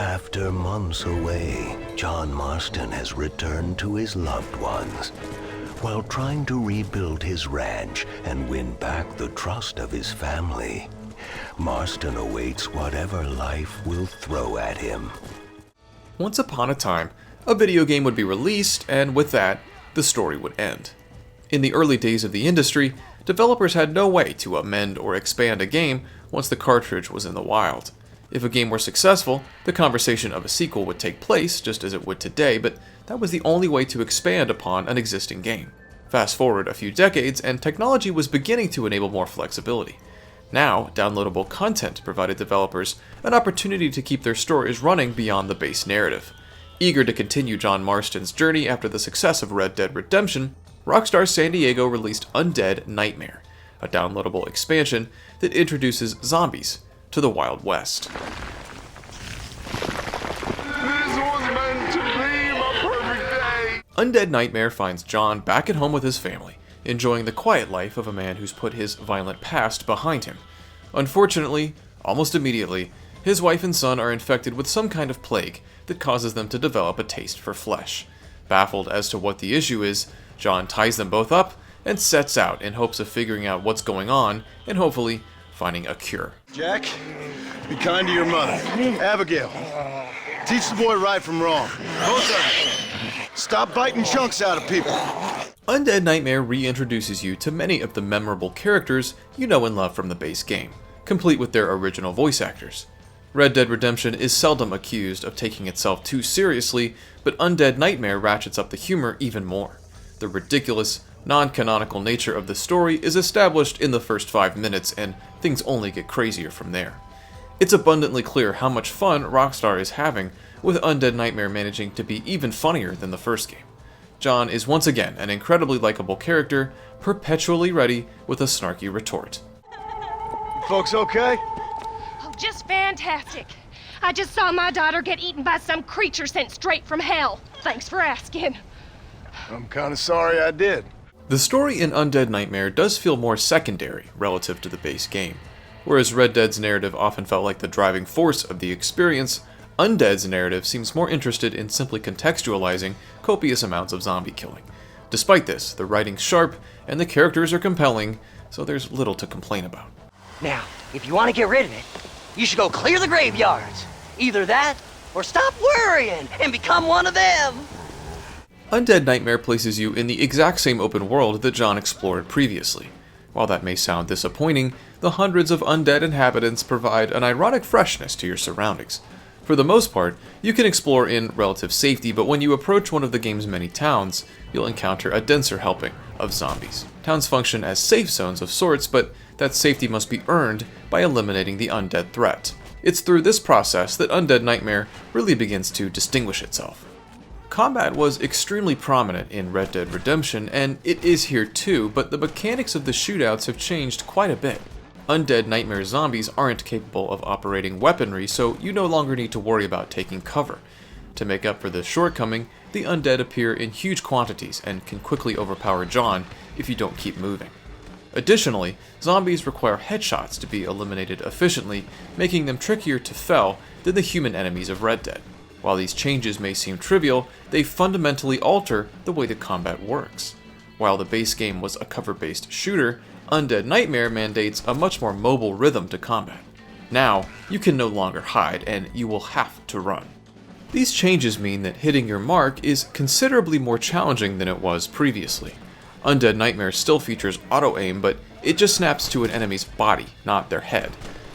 After months away, John Marston has returned to his loved ones. While trying to rebuild his ranch and win back the trust of his family, Marston awaits whatever life will throw at him. Once upon a time, a video game would be released, and with that, the story would end. In the early days of the industry, developers had no way to amend or expand a game once the cartridge was in the wild. If a game were successful, the conversation of a sequel would take place, just as it would today, but that was the only way to expand upon an existing game. Fast forward a few decades, and technology was beginning to enable more flexibility. Now, downloadable content provided developers an opportunity to keep their stories running beyond the base narrative. Eager to continue John Marston's journey after the success of Red Dead Redemption, Rockstar San Diego released Undead Nightmare, a downloadable expansion that introduces zombies to the Wild West. This was meant to be my perfect day. Undead Nightmare finds John back at home with his family, enjoying the quiet life of a man who's put his violent past behind him. Unfortunately, almost immediately, his wife and son are infected with some kind of plague that causes them to develop a taste for flesh. Baffled as to what the issue is, John ties them both up and sets out in hopes of figuring out what's going on and hopefully finding a cure. Jack, be kind to your mother. Abigail, teach the boy right from wrong. Both of you. Stop biting chunks out of people. Undead Nightmare reintroduces you to many of the memorable characters you know and love from the base game, complete with their original voice actors. Red Dead Redemption is seldom accused of taking itself too seriously, but Undead Nightmare ratchets up the humor even more. The ridiculous, non-canonical nature of the story is established in the first 5 minutes, and things only get crazier from there. It's abundantly clear how much fun Rockstar is having, with Undead Nightmare managing to be even funnier than the first game. John is once again an incredibly likable character, perpetually ready with a snarky retort. You folks okay? Oh, just fantastic. I just saw my daughter get eaten by some creature sent straight from hell. Thanks for asking. I'm kind of sorry I did. The story in Undead Nightmare does feel more secondary relative to the base game. Whereas Red Dead's narrative often felt like the driving force of the experience, Undead's narrative seems more interested in simply contextualizing copious amounts of zombie killing. Despite this, the writing's sharp and the characters are compelling, so there's little to complain about. Now, if you want to get rid of it, you should go clear the graveyards. Either that, or stop worrying and become one of them. Undead Nightmare places you in the exact same open world that John explored previously. While that may sound disappointing, the hundreds of undead inhabitants provide an ironic freshness to your surroundings. For the most part, you can explore in relative safety, but when you approach one of the game's many towns, you'll encounter a denser helping of zombies. Towns function as safe zones of sorts, but that safety must be earned by eliminating the undead threat. It's through this process that Undead Nightmare really begins to distinguish itself. Combat was extremely prominent in Red Dead Redemption, and it is here too, but the mechanics of the shootouts have changed quite a bit. Undead Nightmare zombies aren't capable of operating weaponry, so you no longer need to worry about taking cover. To make up for this shortcoming, the undead appear in huge quantities and can quickly overpower John if you don't keep moving. Additionally, zombies require headshots to be eliminated efficiently, making them trickier to fell than the human enemies of Red Dead. While these changes may seem trivial, they fundamentally alter the way the combat works. While the base game was a cover-based shooter, Undead Nightmare mandates a much more mobile rhythm to combat. Now, you can no longer hide, and you will have to run. These changes mean that hitting your mark is considerably more challenging than it was previously. Undead Nightmare still features auto-aim, but it just snaps to an enemy's body, not their head.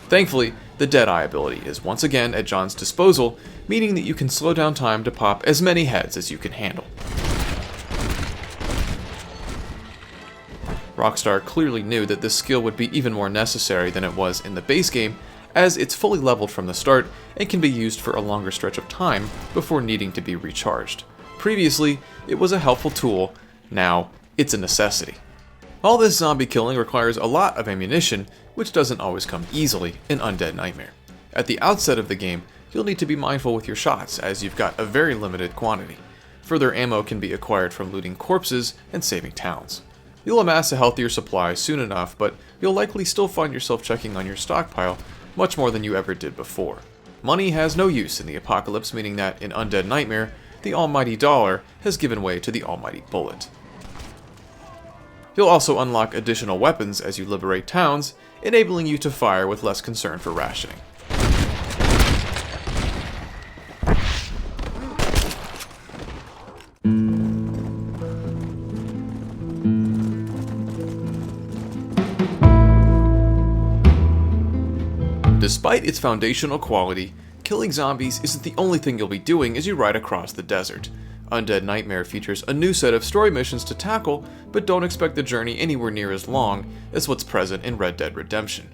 Thankfully, the Deadeye ability is once again at John's disposal, meaning that you can slow down time to pop as many heads as you can handle. Rockstar clearly knew that this skill would be even more necessary than it was in the base game, as it's fully leveled from the start and can be used for a longer stretch of time before needing to be recharged. Previously, it was a helpful tool, now it's a necessity. All this zombie killing requires a lot of ammunition, which doesn't always come easily in Undead Nightmare. At the outset of the game, you'll need to be mindful with your shots, as you've got a very limited quantity. Further ammo can be acquired from looting corpses and saving towns. You'll amass a healthier supply soon enough, but you'll likely still find yourself checking on your stockpile much more than you ever did before. money has no use in the apocalypse, meaning that in Undead Nightmare, the almighty dollar has given way to the almighty bullet. You'll also unlock additional weapons as you liberate towns, enabling you to fire with less concern for rationing. Despite its foundational quality, killing zombies isn't the only thing you'll be doing as you ride across the desert. Undead Nightmare features a new set of story missions to tackle, but don't expect the journey anywhere near as long as what's present in Red Dead Redemption.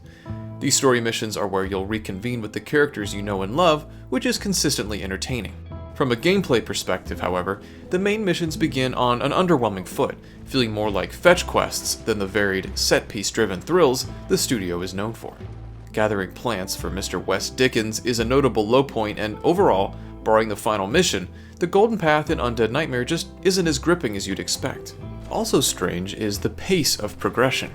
These story missions are where you'll reconvene with the characters you know and love, which is consistently entertaining. From a gameplay perspective, however, the main missions begin on an underwhelming foot, feeling more like fetch quests than the varied, set-piece-driven thrills the studio is known for. Gathering plants for Mr. Wes Dickens is a notable low point, and overall, barring the final mission, the Golden Path in Undead Nightmare just isn't as gripping as you'd expect. Also strange is the pace of progression.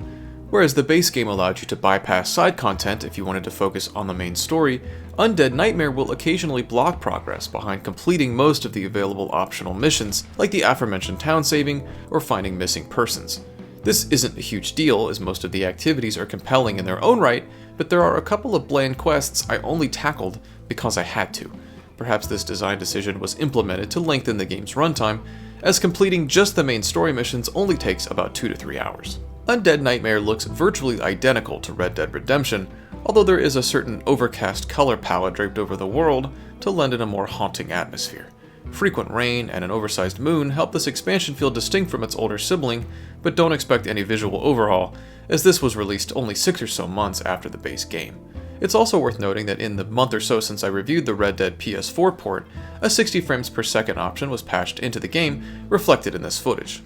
Whereas the base game allowed you to bypass side content if you wanted to focus on the main story, Undead Nightmare will occasionally block progress behind completing most of the available optional missions, like the aforementioned town saving or finding missing persons. This isn't a huge deal, as most of the activities are compelling in their own right, but there are a couple of bland quests I only tackled because I had to. Perhaps this design decision was implemented to lengthen the game's runtime, as completing just the main story missions only takes about 2 to 3 hours. Undead Nightmare looks virtually identical to Red Dead Redemption, although there is a certain overcast color palette draped over the world to lend it a more haunting atmosphere. Frequent rain and an oversized moon help this expansion feel distinct from its older sibling, but don't expect any visual overhaul, as this was released only 6 or so months after the base game. It's also worth noting that in the month or so since I reviewed the Red Dead PS4 port, a 60 frames per second option was patched into the game, reflected in this footage.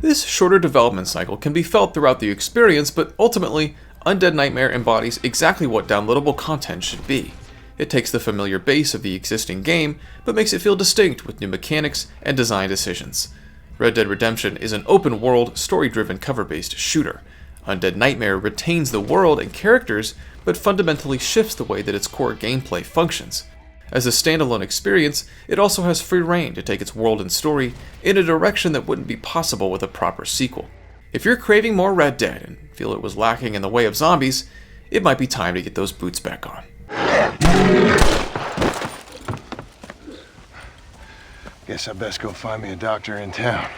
This shorter development cycle can be felt throughout the experience, but ultimately, Undead Nightmare embodies exactly what downloadable content should be. It takes the familiar base of the existing game, but makes it feel distinct with new mechanics and design decisions. Red Dead Redemption is an open-world, story-driven cover-based shooter. Undead Nightmare retains the world and characters, but fundamentally shifts the way that its core gameplay functions. As a standalone experience, it also has free reign to take its world and story in a direction that wouldn't be possible with a proper sequel. If you're craving more Red Dead and feel it was lacking in the way of zombies, it might be time to get those boots back on. Guess I best go find me a doctor in town.